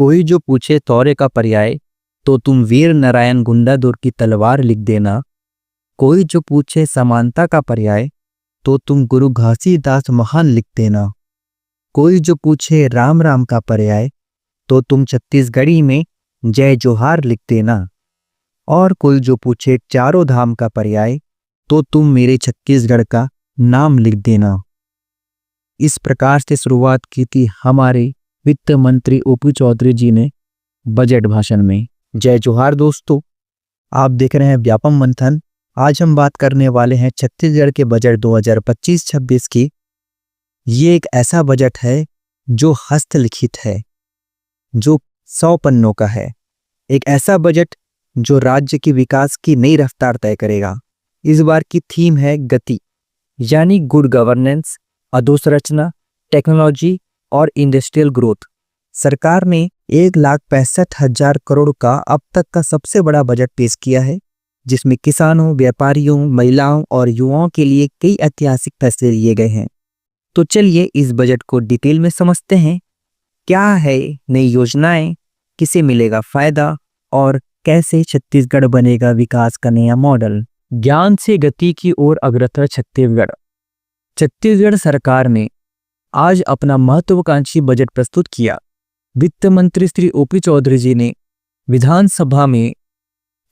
कोई जो पूछे तौरे का पर्याय तो तुम वीर नारायण गुंडाधुर की तलवार लिख देना। कोई जो पूछे समानता का पर्याय तो तुम गुरु घासीदास महान लिख देना। कोई जो पूछे राम राम का पर्याय तो तुम छत्तीसगढ़ी में जय जोहार लिख देना। और कोई जो पूछे चारों धाम का पर्याय तो तुम मेरे छत्तीसगढ़ का नाम लिख देना। इस प्रकार से शुरुआत की थी हमारे वित्त मंत्री ओपी चौधरी जी ने बजट भाषण में। जय जोहार दोस्तों, आप देख रहे हैं व्यापम मंथन। आज हम बात करने वाले हैं छत्तीसगढ़ के बजट 2025-26 की। ये एक ऐसा बजट है जो हस्तलिखित है, जो 100 पन्नों का है। एक ऐसा बजट जो राज्य की विकास की नई रफ्तार तय करेगा। इस बार की थीम है गति, यानी गुड गवर्नेंस, अधोसंरचना, टेक्नोलॉजी और इंडस्ट्रियल ग्रोथ। सरकार ने 1,65,000 करोड़ का अब तक का सबसे बड़ा बजट पेश किया है, जिसमें किसानों, व्यापारियों, महिलाओं और युवाओं के लिए कई ऐतिहासिक फैसले लिए गए हैं। तो चलिए इस बजट को डिटेल में समझते हैं। क्या है नई योजनाएं, किसे मिलेगा फायदा और कैसे छत्तीसगढ़ बनेगा विकास का नया मॉडल। ज्ञान से गति की ओर अग्रसर छत्तीसगढ़। छत्तीसगढ़ सरकार ने आज अपना महत्वाकांक्षी बजट प्रस्तुत किया। वित्त मंत्री श्री ओपी चौधरी जी ने विधानसभा में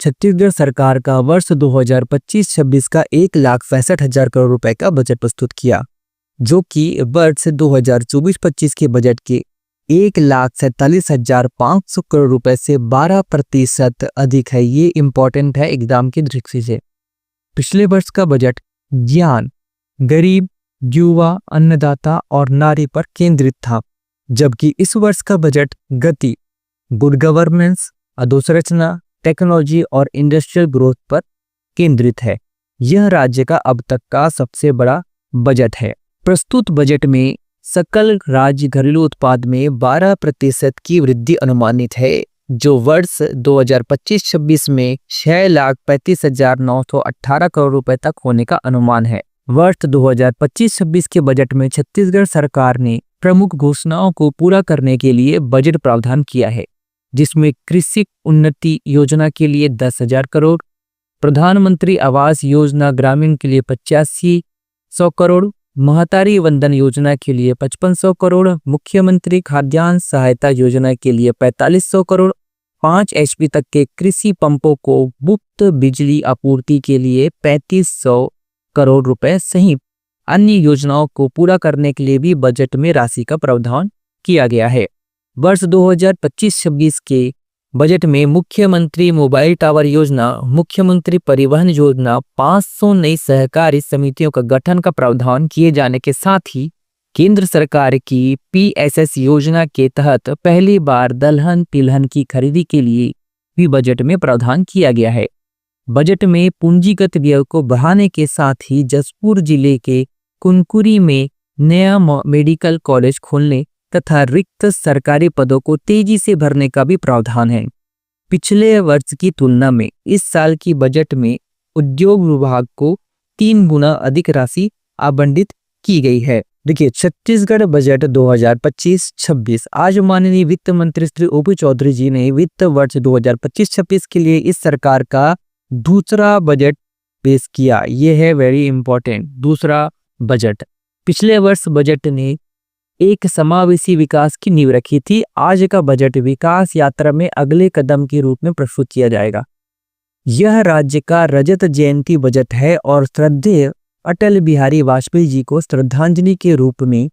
छत्तीसगढ़ सरकार का वर्ष 2025-26 का 1,65,000 करोड़ रुपए का बजट प्रस्तुत किया, जो कि वर्ष 2024-25 के बजट के 1,47,500 करोड़ रुपए से 12% अधिक है। ये इंपॉर्टेंट है एग्जाम की दृष्टि से। पिछले वर्ष का बजट ज्ञान, गरीब, युवा, अन्नदाता और नारी पर केंद्रित था, जबकि इस वर्ष का बजट गति, गुड गवर्नेंस, अधोसंरचना, टेक्नोलॉजी और इंडस्ट्रियल ग्रोथ पर केंद्रित है। यह राज्य का अब तक का सबसे बड़ा बजट है। प्रस्तुत बजट में सकल राज्य घरेलू उत्पाद में 12% की वृद्धि अनुमानित है, जो वर्ष 2025-26 में 6,35,918 करोड़ रुपए तक होने का अनुमान है। वर्ष 2025-26 के बजट में छत्तीसगढ़ सरकार ने प्रमुख घोषणाओं को पूरा करने के लिए बजट प्रावधान किया है, जिसमें कृषि उन्नति योजना के लिए 10,000 करोड़, प्रधानमंत्री आवास योजना ग्रामीण के लिए 8500 करोड़, महतारी वंदन योजना के लिए 5500 करोड़, मुख्यमंत्री खाद्यान्न सहायता योजना के लिए 4500 करोड़, 5 HP तक के कृषि पंपों को मुफ्त बिजली आपूर्ति के लिए 3500 करोड़ रुपए सहित अन्य योजनाओं को पूरा करने के लिए भी बजट में राशि का प्रावधान किया गया है। वर्ष 2025-26 के बजट में मुख्यमंत्री मोबाइल टावर योजना, मुख्यमंत्री परिवहन योजना, 500 नई सहकारी समितियों का गठन का प्रावधान किए जाने के साथ ही केंद्र सरकार की PSS योजना के तहत पहली बार दलहन तिलहन की खरीदी के लिए भी बजट में प्रावधान किया गया है। बजट में पूंजीगत व्यय को बढ़ाने के साथ ही जशपुर जिले के कुनकुरी में नया मेडिकल कॉलेज खोलने तथा रिक्त सरकारी पदों को तेजी से भरने का भी प्रावधान है। पिछले वर्ष की तुलना में इस साल की बजट में उद्योग विभाग को 3 गुना अधिक राशि आवंटित की गई है। देखिए, छत्तीसगढ़ बजट 2025-26 आज माननीय वित्त मंत्री श्री ओपी चौधरी जी ने वित्त वर्ष 2025-26 के लिए इस सरकार का दूसरा बजट पेश किया। यह है वेरी इंपॉर्टेंट, दूसरा बजट। पिछले वर्ष बजट ने एक समावेशी विकास की नींव रखी थी। आज का बजट विकास यात्रा में अगले कदम के रूप में प्रस्तुत किया जाएगा। यह राज्य का रजत जयंती बजट है और श्रद्धेय अटल बिहारी वाजपेयी जी को श्रद्धांजलि के रूप में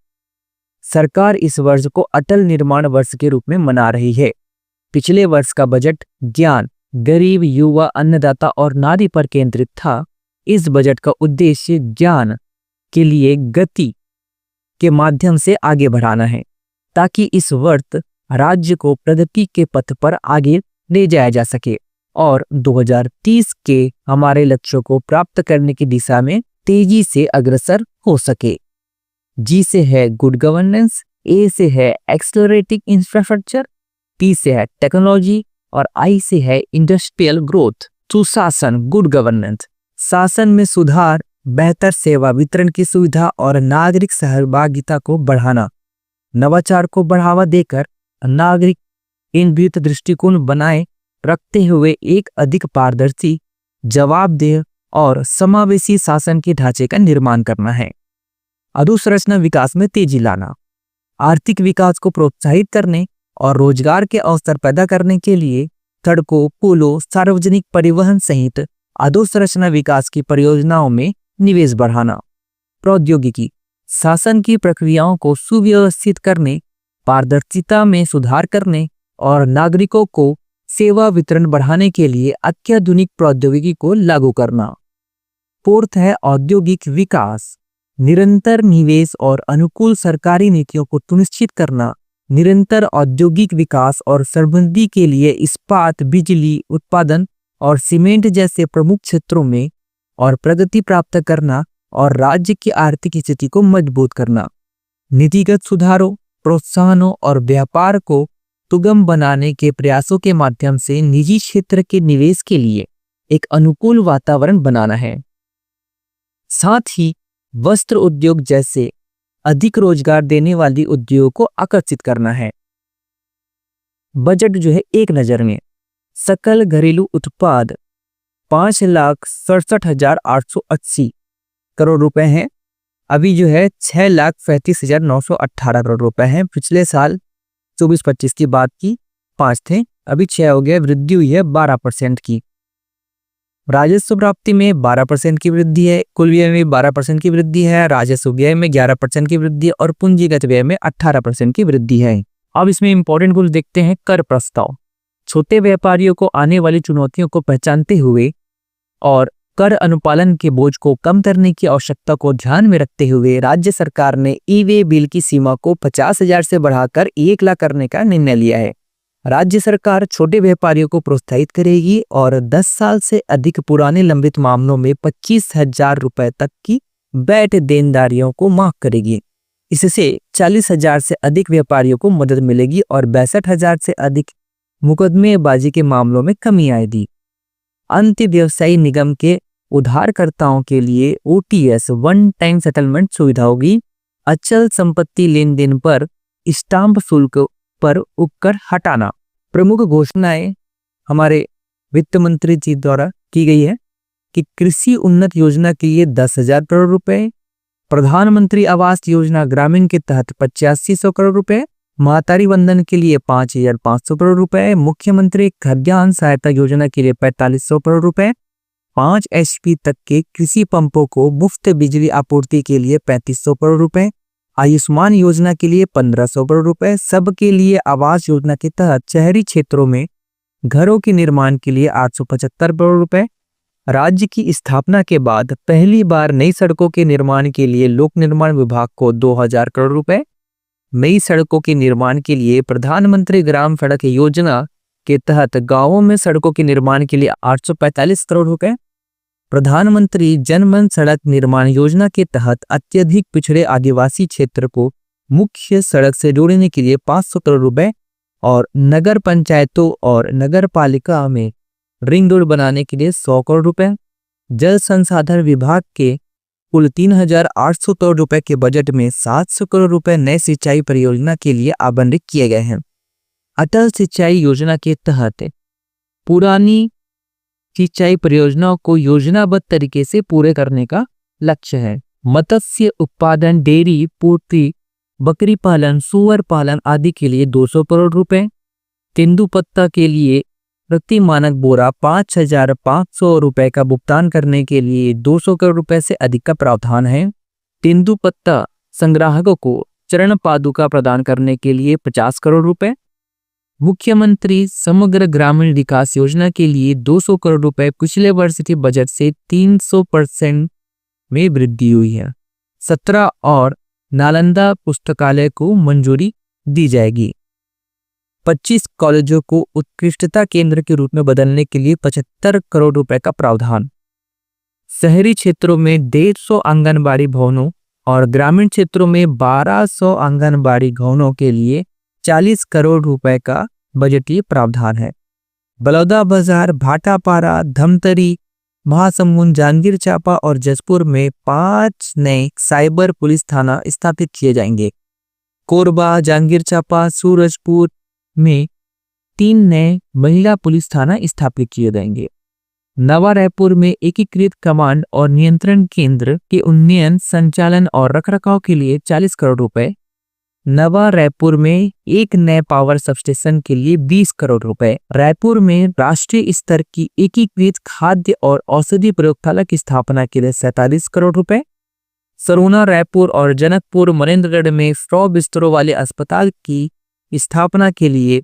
सरकार इस वर्ष को अटल निर्माण वर्ष के रूप में मना रही है। पिछले वर्ष का बजट ज्ञान, गरीब, युवा, अन्नदाता और नारी पर केंद्रित था। इस बजट का उद्देश्य ज्ञान के लिए गति के माध्यम से आगे बढ़ाना है, ताकि इस वर्ष राज्य को प्रगति के पथ पर आगे ले जाया जा सके और 2030 के हमारे लक्ष्यों को प्राप्त करने की दिशा में तेजी से अग्रसर हो सके। जी से है गुड गवर्नेंस, ए से है एक्सेलरेटिंग इंफ्रास्ट्रक्चर, टी से है टेक्नोलॉजी और आई से है इंडस्ट्रियल ग्रोथ। सुशासन, गुड गवर्नेंस, शासन में सुधार, बेहतर सेवा वितरण की सुविधा और नागरिक सहभागिता को बढ़ाना, नवाचार को बढ़ावा देकर नागरिक इन वित्त दृष्टिकोण बनाए रखते हुए एक अधिक पारदर्शी, जवाबदेह और समावेशी शासन के ढांचे का निर्माण करना है। अधोसंरचना विकास में तेजी लाना। आर्थिक विकास को प्रोत्साहित करने और रोजगार के अवसर पैदा करने के लिए सड़कों, पुलों, सार्वजनिक परिवहन सहित अधोसंरचना विकास की परियोजनाओं में निवेश बढ़ाना। प्रौद्योगिकी। शासन की प्रक्रियाओं को सुव्यवस्थित करने, पारदर्शिता में सुधार करने और नागरिकों को सेवा वितरण बढ़ाने के लिए अत्याधुनिक प्रौद्योगिकी को लागू करना। फोर्थ है औद्योगिक विकास। निरंतर निवेश और अनुकूल सरकारी नीतियों को सुनिश्चित करना। निरंतर औद्योगिक विकास और समृद्धि के लिए इस्पात, बिजली उत्पादन और सीमेंट जैसे प्रमुख क्षेत्रों में और प्रगति प्राप्त करना और राज्य की आर्थिक स्थिति को मजबूत करना। नीतिगत सुधारों, प्रोत्साहनों और व्यापार को सुगम बनाने के प्रयासों के माध्यम से निजी क्षेत्र के निवेश के लिए एक अनुकूल वातावरण बनाना है। साथ ही वस्त्र उद्योग जैसे अधिक रोजगार देने वाली उद्योग को आकर्षित करना है। बजट जो है एक नजर में सकल घरेलू उत्पाद 5,67,880 करोड़ रुपए हैं। अभी जो है 6,35,918 करोड़ रुपए हैं। पिछले साल 24-25 की बात की 5 थे, अभी 6 हो गया, वृद्धि हुई है 12% की। राजस्व प्राप्ति में 12% की वृद्धि है, कुल व्यय में 12% की वृद्धि है, राजस्व व्यय में 11% की वृद्धि है और पूंजीगत व्यय में 18% की वृद्धि है। अब इसमें इंपॉर्टेंट कुल देखते हैं। कर प्रस्ताव। छोटे व्यापारियों को आने वाली चुनौतियों को पहचानते हुए और कर अनुपालन के बोझ को कम करने की आवश्यकता को ध्यान में रखते हुए राज्य सरकार ने ई-वे बिल की सीमा को 50,000 से बढ़ाकर 1 लाख करने का निर्णय लिया है। राज्य सरकार छोटे व्यापारियों को प्रोत्साहित करेगी और 10 साल से अधिक पुराने लंबित मामलों में 25,000 रुपए तक की बैठ देनदारियों को माफ करेगी। इससे 40,000 से अधिक व्यापारियों को मदद मिलेगी और 62,000 से अधिक मुकदमेबाजी के मामलों में कमी आएगी। अंत व्यवसायी निगम के उधारकर्ताओं के लिए OTS वन टाइम सेटलमेंट सुविधा होगी। अचल संपत्ति लेन देन पर स्टाम्प शुल्क पर उपकर हटाना। प्रमुख घोषणाएं हमारे वित्त मंत्री जी द्वारा की गई है कि कृषि उन्नत योजना के लिए 10,000 करोड़ रुपए, प्रधानमंत्री आवास योजना ग्रामीण के तहत 8500 करोड़ रुपए, मातारी वंदन के लिए 5,500 करोड़ रुपए, मुख्यमंत्री खाद्यान्न सहायता योजना के लिए 4,500 करोड़ रुपए, 5 HP तक के कृषि पंपों को मुफ्त बिजली आपूर्ति के लिए 3,500 करोड़ रुपए, आयुष्मान योजना के लिए 1,500 करोड़ रुपए, सबके लिए आवास योजना के तहत शहरी क्षेत्रों में घरों के निर्माण के लिए 875 करोड़ रुपए, राज्य की स्थापना के बाद पहली बार नई सड़कों के निर्माण के लिए लोक निर्माण विभाग को 2,000 करोड़ रुपए, नई सड़कों के निर्माण के लिए प्रधानमंत्री ग्राम सड़क योजना के तहत गांवों में सड़कों के निर्माण के लिए 845 करोड़ रुपए, प्रधानमंत्री जनमन सड़क निर्माण योजना के तहत अत्यधिक पिछड़े आदिवासी क्षेत्र को मुख्य सड़क से जोड़ने के लिए 500 करोड़ रुपए और नगर पंचायतों और नगर पालिका में रिंग रोड बनाने के लिए 100 करोड़ रुपए। जल संसाधन विभाग के कुल 3,800 करोड़ रुपए के बजट में 700 करोड़ रुपए नए सिंचाई परियोजना के लिए आवंटित किए गए हैं। अटल सिंचाई योजना के तहत पुरानी सिंचाई परियोजनाओं को योजनाबद्ध तरीके से पूरे करने का लक्ष्य है। मत्स्य उत्पादन, डेयरी पूर्ति, बकरी पालन, सुअर पालन आदि के लिए 200 करोड़ रुपए, तेंदुपत्ता के लिए प्रति मानक बोरा 5,500 रुपए का भुगतान करने के लिए 200 करोड़ रुपए से अधिक का प्रावधान है। तेंदुपत्ता संग्राहकों को चरण पादुका प्रदान करने के लिए 50 करोड़ रुपए, मुख्यमंत्री समग्र ग्रामीण विकास योजना के लिए 200 करोड़ रुपए पिछले वर्ष के बजट से 300% में वृद्धि हुई है। 17 और नालंदा पुस्तकालय को मंजूरी दी जाएगी। 25 कॉलेजों को उत्कृष्टता केंद्र के रूप में बदलने के लिए 75 करोड़ रुपए का प्रावधान। शहरी क्षेत्रों में 150 आंगनबाड़ी भवनों और ग्रामीण क्षेत्रों में 1,200 आंगनबाड़ी भवनों के लिए 40 करोड़ रुपए का बजटीय प्रावधान है। बलौदाबाजार, भाटापारा, धमतरी, महासमुंद, जांजगीर चांपा और जसपुर में 5 नए साइबर पुलिस थाना स्थापित किए जाएंगे। कोरबा, जांजगीर चांपा, सूरजपुर में 3 नए महिला पुलिस थाना स्थापित किए जाएंगे। नवा रायपुर में एकीकृत कमांड और नियंत्रण केंद्र के उन्नयन, संचालन और रखरखाव के लिए 40 करोड़ रुपए। नवा रायपुर में एक नए पावर सबस्टेशन के लिए 20 करोड़ रुपए। रायपुर में राष्ट्रीय स्तर की एकीकृत खाद्य और औषधि प्रयोगशाला की स्थापना के लिए 47 करोड़ रुपए। सरोना, रायपुर और जनकपुर मनेन्द्रगढ़ में 100 बिस्तरों वाले अस्पताल की स्थापना के लिए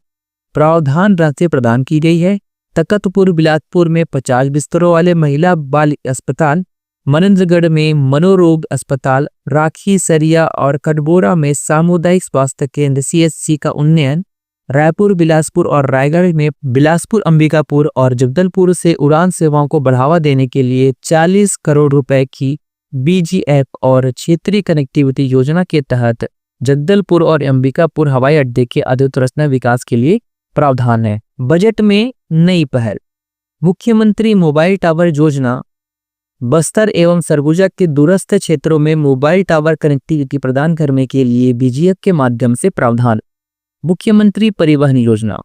प्रावधान राशि प्रदान की गई है। तकतपुर, बिलासपुर में 50 बिस्तरों वाले महिला बाल अस्पताल, मनेन्द्रगढ़ में मनोरोग अस्पताल, राखी, सरिया और कटबोरा में सामुदायिक स्वास्थ्य केंद्र CHC का उन्नयन, रायपुर, बिलासपुर और रायगढ़ में बिलासपुर, अंबिकापुर और जगदलपुर से उड़ान सेवाओं को बढ़ावा देने के लिए 40 करोड़ रुपए की BGF और क्षेत्रीय कनेक्टिविटी योजना के तहत जगदलपुर और अंबिकापुर हवाई अड्डे के अधोसंरचना विकास के लिए प्रावधान है। बजट में नई पहल, मुख्यमंत्री मोबाइल टावर योजना, बस्तर एवं सरगुजा के दूरस्थ क्षेत्रों में मोबाइल टावर कनेक्टिविटी प्रदान करने के लिए BGF के माध्यम से प्रावधान। मुख्यमंत्री परिवहन योजना,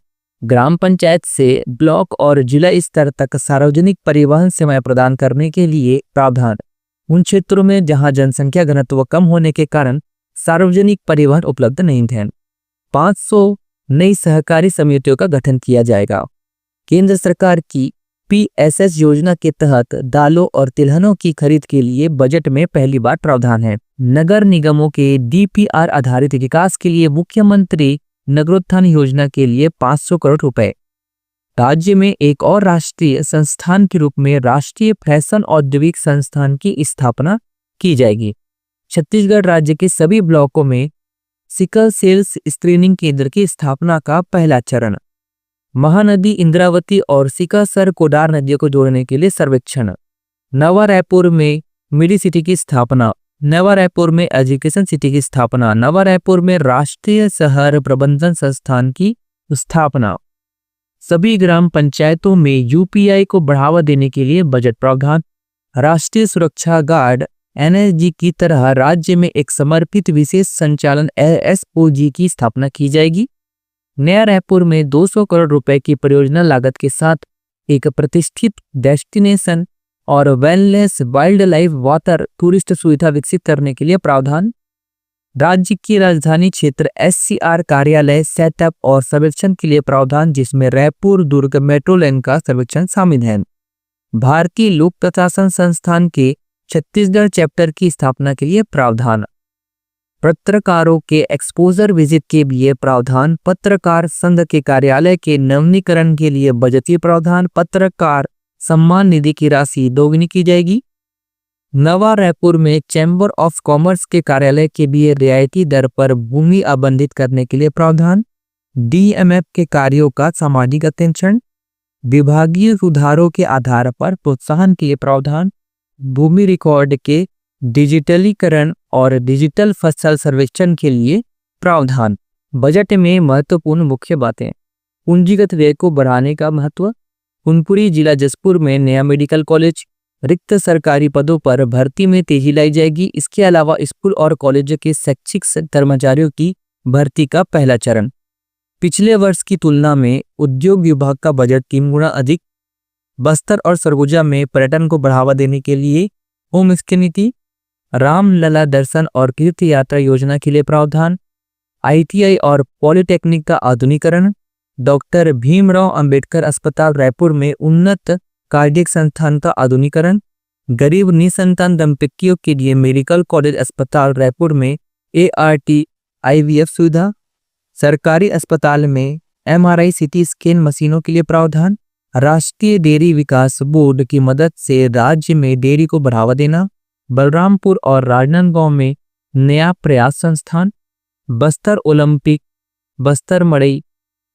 ग्राम पंचायत से ब्लॉक और जिला स्तर तक सार्वजनिक परिवहन सेवाएं प्रदान करने के लिए प्रावधान। उन क्षेत्रों में जहां जनसंख्या घनत्व कम होने के कारण सार्वजनिक परिवहन उपलब्ध नहीं थे। 500 नई सहकारी समितियों का गठन किया जाएगा। केंद्र सरकार की PSS योजना के तहत दालों और तिलहनों की खरीद के लिए बजट में पहली बार प्रावधान है। नगर निगमों के DPR आधारित विकास के लिए मुख्यमंत्री नगरोत्थान योजना के लिए 500 करोड़ रुपए। राज्य में एक और राष्ट्रीय संस्थान के रूप में राष्ट्रीय फैशन औद्योगिक संस्थान की स्थापना की जाएगी। छत्तीसगढ़ राज्य के सभी ब्लॉकों में सिकल सेल स्क्रीनिंग केंद्र की स्थापना का पहला चरण। महानदी, इंद्रावती और सिकासर कोडार नदियों को जोड़ने के लिए सर्वेक्षण। नवा रायपुर में मिडी सिटी की स्थापना। नवा रायपुर में एजुकेशन सिटी की स्थापना। नवा रायपुर में राष्ट्रीय शहर प्रबंधन संस्थान की स्थापना। सभी ग्राम पंचायतों में UPI को बढ़ावा देने के लिए बजट प्रावधान। राष्ट्रीय सुरक्षा गार्ड NSG की तरह राज्य में एक समर्पित विशेष संचालन SOG की स्थापना की जाएगी। नया रायपुर में 200 करोड़ रुपए की परियोजना लागत के साथ एक प्रतिष्ठित डेस्टिनेशन और wellness wild life water tourist सुविधा विकसित करने के लिए प्रावधान। राज्य की राजधानी क्षेत्र SCR कार्यालय सेटअप और सर्वेक्षण के लिए प्रावधान, जिसमें रायपुर दुर्ग मेट्रो लाइन का सर्वेक्षण शामिल है। भारतीय लोक प्रशासन संस्थान के छत्तीसगढ़ चैप्टर की स्थापना के लिए प्रावधान। पत्रकारों के एक्सपोजर विजिट के लिए प्रावधान। पत्रकार संघ के कार्यालय के नवीनीकरण के लिए बजटीय प्रावधान। पत्रकार सम्मान निधि की राशि दोगुनी की जाएगी। नवा रायपुर में चैम्बर ऑफ कॉमर्स के कार्यालय के लिए रियायती दर पर भूमि आवंटित करने के लिए प्रावधान। DMF के कार्यों का सामाजिक अटेंशन। विभागीय सुधारों के आधार पर प्रोत्साहन के लिए प्रावधान। भूमि रिकॉर्ड के डिजिटलीकरण और डिजिटल फसल सर्वेक्षण के लिए प्रावधान। बजट में महत्वपूर्ण मुख्य बातें। पूंजीगत व्यय को बढ़ाने का महत्व। पुनपुरी जिला जसपुर में नया मेडिकल कॉलेज। रिक्त सरकारी पदों पर भर्ती में तेजी लाई जाएगी। इसके अलावा स्कूल और कॉलेज के शैक्षिक कर्मचारियों की भर्ती का पहला चरण। पिछले वर्ष की तुलना में उद्योग विभाग का बजट 3 गुना अधिक। बस्तर और सरगुजा में पर्यटन को बढ़ावा देने के लिए होम स्टे नीति। रामलला दर्शन और तीर्थ यात्रा योजना के लिए प्रावधान। ITI और पॉलिटेक्निक का आधुनिकीकरण। डॉक्टर भीमराव अंबेडकर अस्पताल रायपुर में उन्नत कार्डियक संस्थान का आधुनिकीकरण। गरीब निसंतान दंपतियों के लिए मेडिकल कॉलेज अस्पताल रायपुर में ART IVF सुविधा। सरकारी अस्पताल में MRI CT स्कैन मशीनों के लिए प्रावधान। राष्ट्रीय डेयरी विकास बोर्ड की मदद से राज्य में डेयरी को बढ़ावा देना। बलरामपुर और राजनांदगांव में नया प्रयास संस्थान। बस्तर ओलंपिक, बस्तर मड़ई,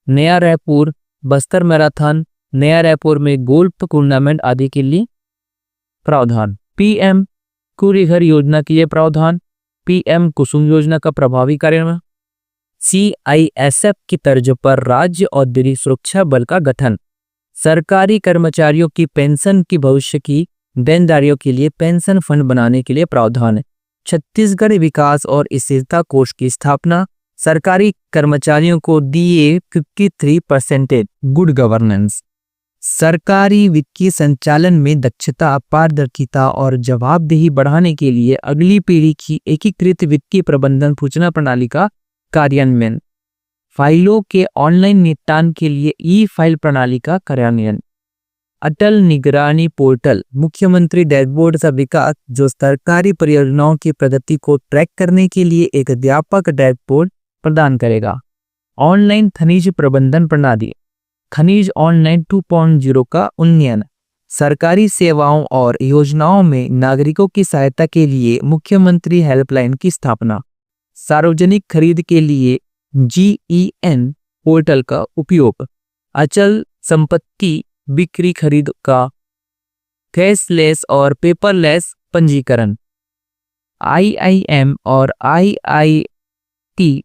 नया रायपुर, बस्तर मैराथन, नया रायपुर में गोल्फ टूर्नामेंट आदि के लिए प्रावधान। PM कुरीघर योजना के लिए प्रावधान। PM कुसुम योजना का प्रभावी कार्यान्वयन। CISF की तर्ज पर राज्य औद्योगिक सुरक्षा बल का गठन। सरकारी कर्मचारियों की पेंशन की भविष्य की देनदारियों के लिए पेंशन फंड बनाने के लिए प्रावधान है। छत्तीसगढ़ विकास और स्थिरता कोष की स्थापना। सरकारी कर्मचारियों को दिए 53% गुड गवर्नेंस। सरकारी वित्तीय संचालन में दक्षता, पारदर्शिता और जवाबदेही बढ़ाने के लिए अगली पीढ़ी की एकीकृत वित्तीय प्रबंधन सूचना प्रणाली का कार्यान्वयन। फाइलों के ऑनलाइन निपटान के लिए ई फाइल प्रणाली का कार्यान्वयन। अटल निगरानी पोर्टल, मुख्यमंत्री डैशबोर्ड का विकास जो सरकारी परियोजनाओं की प्रगति को ट्रैक करने के लिए एक व्यापक डैशबोर्ड प्रदान करेगा। ऑनलाइन खनिज प्रबंधन प्रणाली, खनिज ऑनलाइन 2.0 का उन्नयन। सरकारी सेवाओं और योजनाओं में नागरिकों की सहायता के लिए मुख्यमंत्री हेल्पलाइन की स्थापना। सार्वजनिक खरीद के लिए GEN पोर्टल का उपयोग। अचल संपत्ति बिक्री खरीद का कैशलेस और पेपरलेस पंजीकरण। IIM और IIT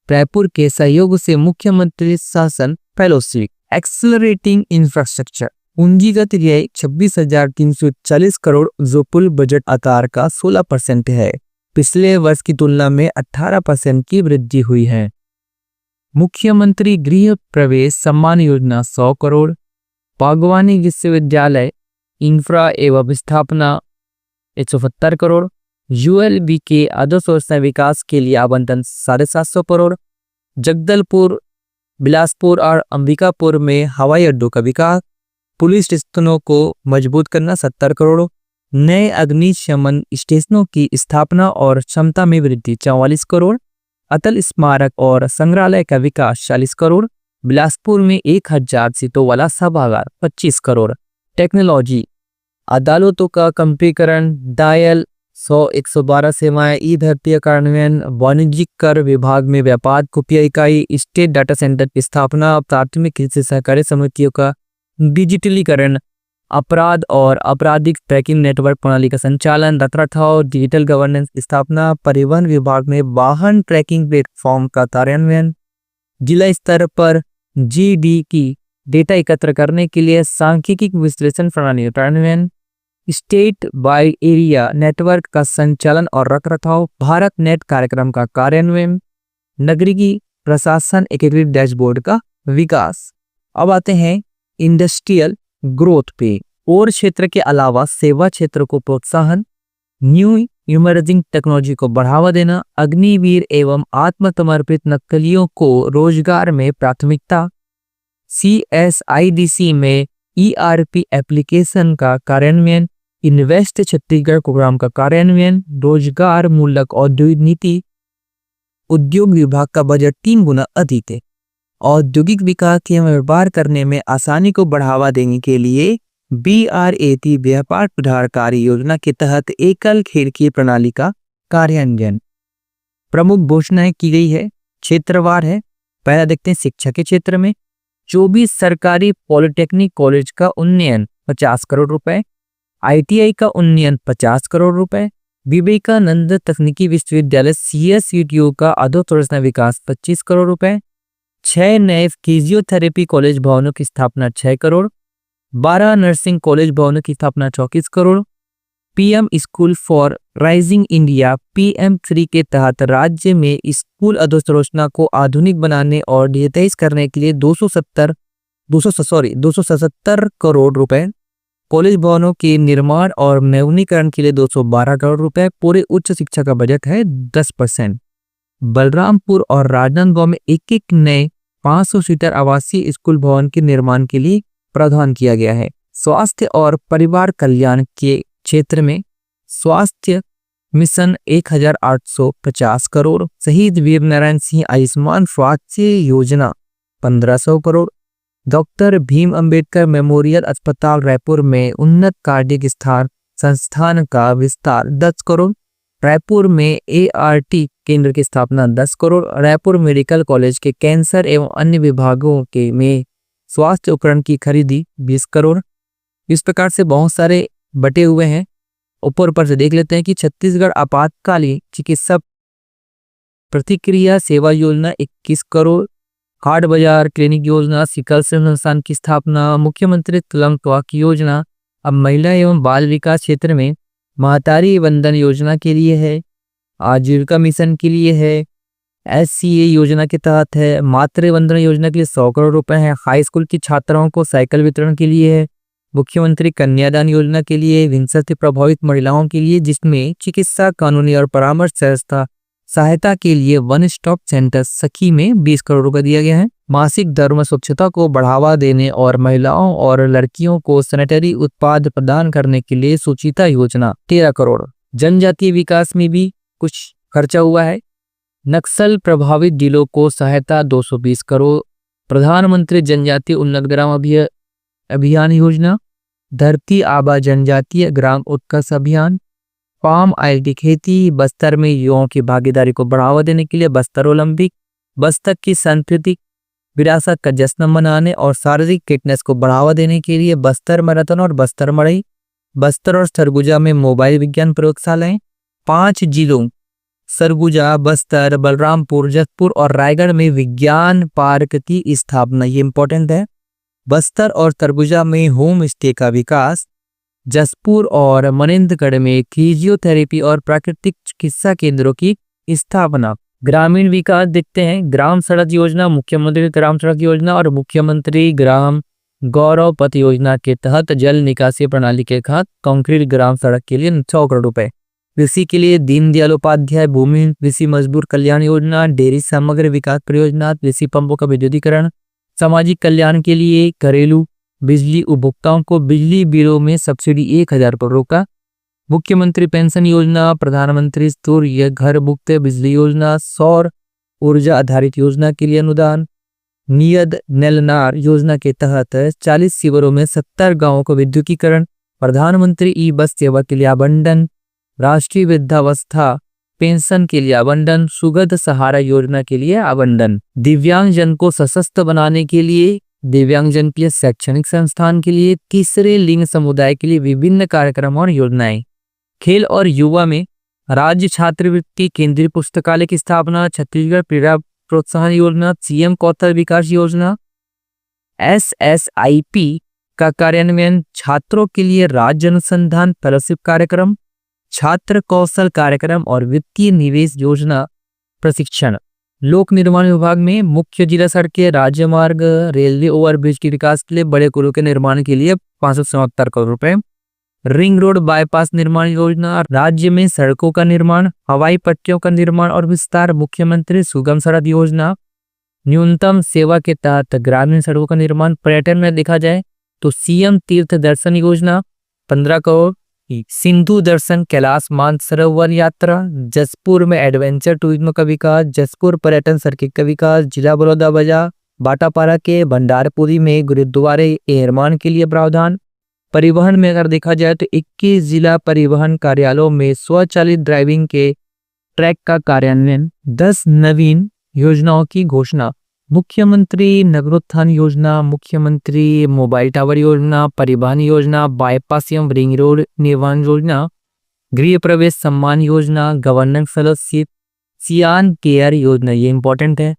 रायपुर के सहयोग से मुख्यमंत्री शासन फेलोशिप। एक्सेलरेटिंग इंफ्रास्ट्रक्चर, पूंजीगत व्यय 26,340 करोड़ जो कुल बजट आकार का 16% है। पिछले वर्ष की तुलना में 18% की वृद्धि हुई है। मुख्यमंत्री गृह प्रवेश सम्मान योजना 100 करोड़। बागवानी विश्वविद्यालय इंफ्रा एवं स्थापना 170 करोड़। ULB के आदर्श व्यवस्था विकास के लिए आवंटन 750 करोड़। जगदलपुर, बिलासपुर और अंबिकापुर में हवाई अड्डों का विकास। पुलिस स्टेशनों को मजबूत करना 70 करोड़। नए अग्निशमन स्टेशनों की स्थापना और क्षमता में वृद्धि 44 करोड़। अटल स्मारक और संग्रहालय का विकास 40 करोड़। बिलासपुर में 1000 सीटों वाला सभागार 25 करोड़। टेक्नोलॉजी, अदालतों का कंप्यूटरीकरण, डायल 100-112 सेवाएं, ई भर्ती कार्यान्वयन। वाणिज्यिक कर विभाग में व्यापार खुफिया इकाई, स्टेट डाटा सेंटर की स्थापना। प्राथमिक कृषि सहकारी समितियों का डिजिटलीकरण। अपराध और आपराधिक ट्रैकिंग नेटवर्क प्रणाली का संचालन। रखरखाव, डिजिटल गवर्नेंस स्थापना। परिवहन विभाग में वाहन ट्रैकिंग प्लेटफॉर्म का कार्यान्वयन। जिला स्तर पर GD की डेटा एकत्र करने के लिए सांख्यिकी विश्लेषण प्रणाली का कार्यान्वयन। स्टेट बाय एरिया नेटवर्क का संचालन और रखरखाव। भारत नेट कार्यक्रम का कार्यान्वयन। नगरीय प्रशासन एकीकृत डैशबोर्ड का विकास। अब आते हैं इंडस्ट्रियल ग्रोथ पे। और क्षेत्र के अलावा सेवा क्षेत्र को प्रोत्साहन। न्यू इमर्जिंग टेक्नोलॉजी को बढ़ावा देना। अग्निवीर एवं आत्मसमर्पित नक्सलियों को रोजगार में प्राथमिकता। CSIDC में ERP एप्लीकेशन का कार्यान्वयन। इन्वेस्ट छत्तीसगढ़ प्रोग्राम का कार्यान्वयन। रोजगार मूलक औद्योगिक नीति। उद्योग विभाग का बजट 3 गुना अधिक है। औद्योगिक विकास एवं व्यापार करने में आसानी को बढ़ावा देने के लिए BRAT व्यापार सुधारकारी योजना के तहत एकल खिड़की प्रणाली का कार्यान्वयन। प्रमुख घोषणाएं की गई है, क्षेत्रवार है। पहला देखते हैं शिक्षा के क्षेत्र में 24 सरकारी पॉलिटेक्निक कॉलेज का उन्नयन 50 करोड़ रुपए। ITI का उन्नयन 50 करोड़ रुपए। विवेकानंद तकनीकी विश्वविद्यालय CSCTU का अधोसंरचना विकास 25 करोड़ रुपए। 6 नए फिजियोथेरेपी कॉलेज भवनों की स्थापना 6 करोड़। 12 नर्सिंग कॉलेज भवनों की स्थापना 34 crore. PM school for rising India PM3 के तहत राज्य में स्कूल अधोसंरचना को आधुनिक बनाने और डिजिटाइज करने के लिए 277 करोड़ रुपए। कॉलेज भवनों के निर्माण और नवीनीकरण के लिए 212 करोड़ रुपए। पूरे उच्च शिक्षा का बजट है 10%। बलरामपुर और राजनांदगांव में एक नए 500 सीटर आवासीय स्कूल भवन के निर्माण के लिए प्रावधान किया गया है। स्वास्थ्य और परिवार कल्याण के क्षेत्र में स्वास्थ्य मिशन 1850 करोड़। शहीद वीर नारायण सिंह आयुष्मान स्वास्थ्य योजना 1500 करोड़। डॉक्टर भीम अंबेडकर मेमोरियल अस्पताल रायपुर में उन्नत कार्डियक संस्थान का विस्तार 10 करोड़। रायपुर में ART केंद्र की स्थापना 10 करोड़। रायपुर मेडिकल कॉलेज के कैंसर एवं अन्य विभागों के में स्वास्थ्य उपकरण की खरीदी 20 करोड़। इस प्रकार से बहुत सारे बटे हुए हैं। ऊपर से देख लेते हैं कि छत्तीसगढ़ आपातकालीन चिकित्सा प्रतिक्रिया सेवा योजना 21 करोड़। हाट बाजार क्लिनिक योजना, सिकल सेल संस्थान की स्थापना, मुख्यमंत्री तुरंत की योजना। अब महिला एवं बाल विकास क्षेत्र में महतारी वंदन योजना के लिए है, आजीविका मिशन के लिए है, SCA योजना के तहत है। मातृ वंदना योजना के लिए 100 करोड़ रुपए हैं। हाई स्कूल की छात्राओं को साइकिल वितरण के लिए है। मुख्यमंत्री कन्यादान योजना के लिए, हिंसा से प्रभावित महिलाओं के लिए, जिसमें चिकित्सा, कानूनी और परामर्श सहायता के लिए वन स्टॉप सेंटर सखी में 20 करोड़ रुपए दिया गया है। मासिक दर में स्वच्छता को बढ़ावा देने और महिलाओं और लड़कियों को सैनिटरी उत्पाद प्रदान करने के लिए सुचिता योजना 13 करोड़। जनजातीय विकास में भी कुछ खर्चा हुआ है। नक्सल प्रभावित जिलों को सहायता 220 करोड़। प्रधानमंत्री जनजातीय उन्नत ग्राम अभियान योजना, धरती आबा जनजातीय ग्राम उत्कर्ष अभियान, पाम ऑयल की खेती, बस्तर में युवाओं की भागीदारी को बढ़ावा देने के लिए बस्तर ओलंपिक, बस्तर की सांस्कृतिक विरासत का जश्न मनाने और शारीरिक फिटनेस को बढ़ावा देने के लिए बस्तर मैराथन और बस्तर मड़ई, बस्तर और सरगुजा में मोबाइल विज्ञान प्रयोगशालाएं, 5 जिलों सरगुजा, बस्तर, बलरामपुर, जसपुर और रायगढ़ में विज्ञान पार्क की स्थापना, ये इंपॉर्टेंट है। बस्तर और सरगुजा में होम स्टे का विकास, जसपुर और मनेंद्रगढ़ में फिजियोथेरेपी और प्राकृतिक चिकित्सा केंद्रों की स्थापना। ग्रामीण विकास देखते हैं। ग्राम सड़क योजना, मुख्यमंत्री ग्राम सड़क योजना और मुख्यमंत्री ग्राम गौरव पथ योजना के तहत जल निकासी प्रणाली के तहत कंक्रीट ग्राम सड़क के लिए 100 करोड़ रुपए। कृषि के लिए दीनदयाल उपाध्याय भूमि कृषि मजदूर कल्याण योजना, डेयरी समग्र विकास परियोजना, कृषि पंपों का विद्युतीकरण, सामाजिक कल्याण के लिए घरेलू बिजली उपभोक्ताओं को बिजली बिलों में सब्सिडी 1000 करोड़ का। मुख्यमंत्री पेंशन योजना, प्रधानमंत्री सूर्य घर मुफ्त बिजली योजना, सौर ऊर्जा आधारित योजना के लिए अनुदान, नियद नेलनार योजना के तहत 40 शिविरों में 70 गांवों को विद्युतीकरण, प्रधानमंत्री ई बस सेवा के लिए आवंटन, राष्ट्रीय वृद्धावस्था पेंशन के लिए आवंटन, सुगध सहारा योजना के लिए आवंटन, दिव्यांगजन को सशक्त बनाने के लिए, दिव्यांगजन के शैक्षणिक संस्थान के लिए, तीसरे लिंग समुदाय के लिए विभिन्न कार्यक्रम और योजनाएं। खेल और युवा में राज्य छात्रवृत्ति केंद्रीय पुस्तकालय की स्थापना, छत्तीसगढ़ क्रीड़ा प्रोत्साहन योजना, सीएम कौशल विकास योजना, SSIP का कार्यान्वयन, छात्रों के लिए राज्य अनुसंधान फेलोशिप कार्यक्रम, छात्र कौशल कार्यक्रम और वित्तीय निवेश योजना प्रशिक्षण। लोक निर्माण विभाग में मुख्य जिला सड़कें, राज्य मार्ग, रेलवे ओवरब्रिज के विकास के लिए, बड़े पुलों के निर्माण के लिए 577 करोड़ रुपए। रिंग रोड बाईपास निर्माण योजना, राज्य में सड़कों का निर्माण, हवाई पट्टियों का निर्माण और विस्तार, मुख्यमंत्री सुगम सड़क योजना। न्यूनतम सेवा के तहत ग्रामीण सड़कों का निर्माण। पर्यटन में देखा जाए तो सीएम तीर्थ दर्शन योजना 15 करोड़। सिंधु दर्शन कैलाश मानसरोवर यात्रा, जसपुर में एडवेंचर टूरिज्म का विकास, जसपुर पर्यटन सर्किट का विकास, जिला बलौदाबाजार बाटापारा के भंडारपुरी में गुरुद्वारे निर्माण के लिए प्रावधान। परिवहन में अगर देखा जाए तो 21 जिला परिवहन कार्यालयों में स्वचालित ड्राइविंग के ट्रैक का कार्यान्वयन, 10 नवीन योजनाओं की घोषणा, मुख्यमंत्री नगरोत्थान योजना, मुख्यमंत्री मोबाइल टावर योजना, परिवहन योजना, बाईपास एवं रिंग रोड निर्माण योजना, गृह प्रवेश सम्मान योजना, गवर्नेंस फेलोशिप, सियान केयर योजना, ये इंपॉर्टेंट है।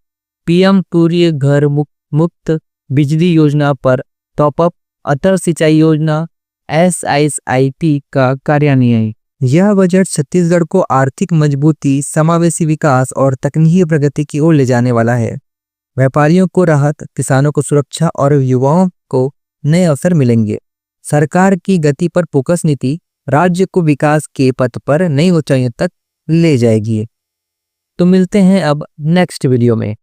पीएम सूर्य घर मुफ्त बिजली योजना पर टॉपअप, अटल सिंचाई योजना, SSIP का कार्यान्वयन। यह बजट छत्तीसगढ़ को आर्थिक मजबूती, समावेशी विकास और तकनीकी प्रगति की ओर ले जाने वाला है। व्यापारियों को राहत, किसानों को सुरक्षा और युवाओं को नए अवसर मिलेंगे। सरकार की गति पर फोकस नीति राज्य को विकास के पथ पर नई ऊंचाइयों तक ले जाएगी। तो मिलते हैं अब नेक्स्ट वीडियो में।